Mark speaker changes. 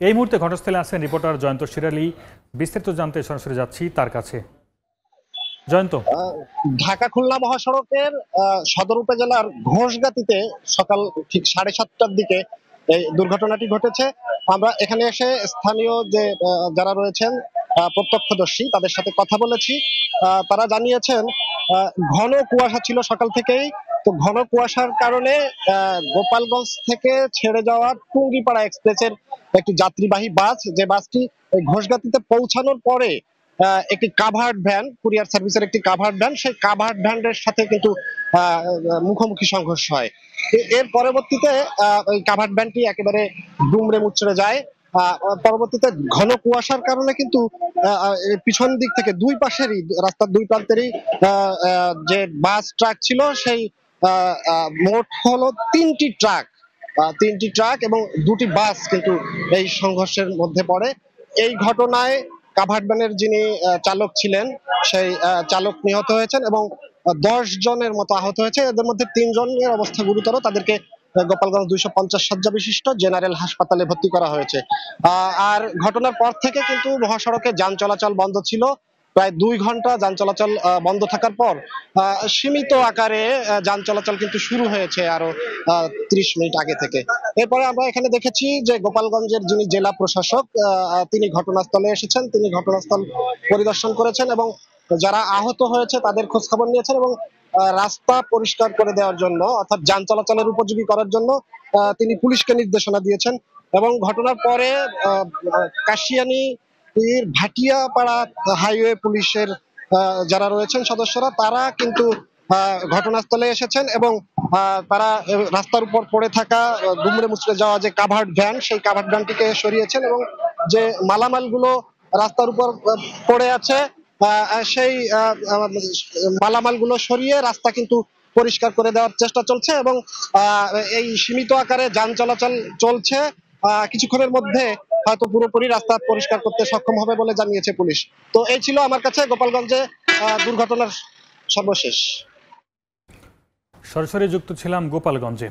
Speaker 1: এই মুহূর্তে ঘটনাস্থলে আছেন রিপোর্টার জয়ন্ত শিরালি। বিস্তারিত জানতে সরাসরি যাচ্ছি তার কাছে। জয়ন্ত,
Speaker 2: ঢাকা খুলনা মহাসড়কের সদর উপজেলার ঘোষগাতিতে সকাল ঠিক 7:30টার দিকে এই দুর্ঘটনাটি ঘটেছে। আমরা এখানে এসে স্থানীয় যে যারা রয়েছেন প্রত্যক্ষদর্শী তাদের সাথে কথা বলেছি। তারা জানিয়েছেন ঘন কুয়াশা ছিল সকাল থেকেই। তো ঘন কুয়াশার কারণে গোপালগঞ্জ থেকে ছেড়ে যাওয়া টুঙ্গিপাড়া এক্সপ্রেসের একটি যাত্রীবাহী বাস, যে বাসটি ঘোষগাতিতে পৌঁছানোর পরে একটি কাভার্ড ভ্যান, কুরিয়ার সার্ভিসের একটি কাভার্ড ভ্যান, সেই কাভার্ড ভ্যানের সাথে কিন্তু মুখোমুখি সংঘর্ষ হয়। এর পরবর্তীতে ওই কাভার্ড ভ্যানটি একেবারে দুমড়ে মুচড়ে যায়। পরবর্তীতে ঘন কুয়াশার কারণে কিন্তু পিছন দিক থেকে দুই পাশেরই, রাস্তার দুই প্রান্তেরই যে বাস ট্রাক ছিল, সেই মোট হলো তিনটি ট্রাক এবং দুটি বাস কিন্তু এই সংঘর্ষের মধ্যে পড়ে। এই ঘটনায় কাভার্ড ভ্যানের যিনি চালক ছিলেন, সেই চালক নিহত হয়েছেন এবং 10 জনের মতো আহত হয়েছে। এদের মধ্যে 3 জনের অবস্থা গুরুতর, তাদেরকে গোপালগঞ্জ 250 শয্যা বিশিষ্ট জেনারেল হাসপাতালে ভর্তি করা হয়েছে। আর ঘটনার পর থেকে কিন্তু মহাসড়কে যান চলাচল বন্ধ ছিল। প্রায় 2 ঘন্টা যান চলাচল বন্ধ থাকার পর সীমিত আকারে যান চলাচল কিন্তু শুরু হয়েছে আরো 30 মিনিট আগে থেকে। এরপরে আমরা এখানে দেখেছি যে গোপালগঞ্জের যিনি জেলা প্রশাসক, তিনি ঘটনাস্থলে এসেছেন, তিনি ঘটনাস্থল পরিদর্শন করেছেন এবং যারা আহত হয়েছে তাদের খোঁজ খবর নিয়েছেন এবং রাস্তা পরিষ্কার করে দেওয়ার জন্য, অর্থাৎ যান চলাচলের উপযোগী করার জন্য তিনি পুলিশকে নির্দেশনা দিয়েছেন। এবং ঘটনার পরে কাশিয়ানী ভাটিয়াপাড়া হাইওয়ে পুলিশের যারা রয়েছেন সদস্যরা, তারা কিন্তু ঘটনাস্থলে এসেছেন এবং তারা রাস্তার উপর পড়ে থাকা দুমড়ে মুচড়ে যাওয়া যে কাভার্ড ভ্যান, সেই কাভার্ড ভ্যানটিকে সরিয়েছেন এবং যে মালামালগুলো রাস্তার উপর পড়ে আছে সেই মালামালগুলো সরিয়ে রাস্তা কিন্তু পরিষ্কার করে দেওয়ার চেষ্টা চলছে এবং এই সীমিত আকারে যান চলাচল চলছে। কিছুক্ষণের মধ্যে হয়তো পুরোপুরি রাস্তা পরিষ্কার করতে সক্ষম হবে বলে জানিয়েছে পুলিশ। তো এই ছিল আমার কাছে গোপালগঞ্জে দুর্ঘটনার সর্বশেষ।
Speaker 1: সরাসরি যুক্ত ছিলাম গোপালগঞ্জে।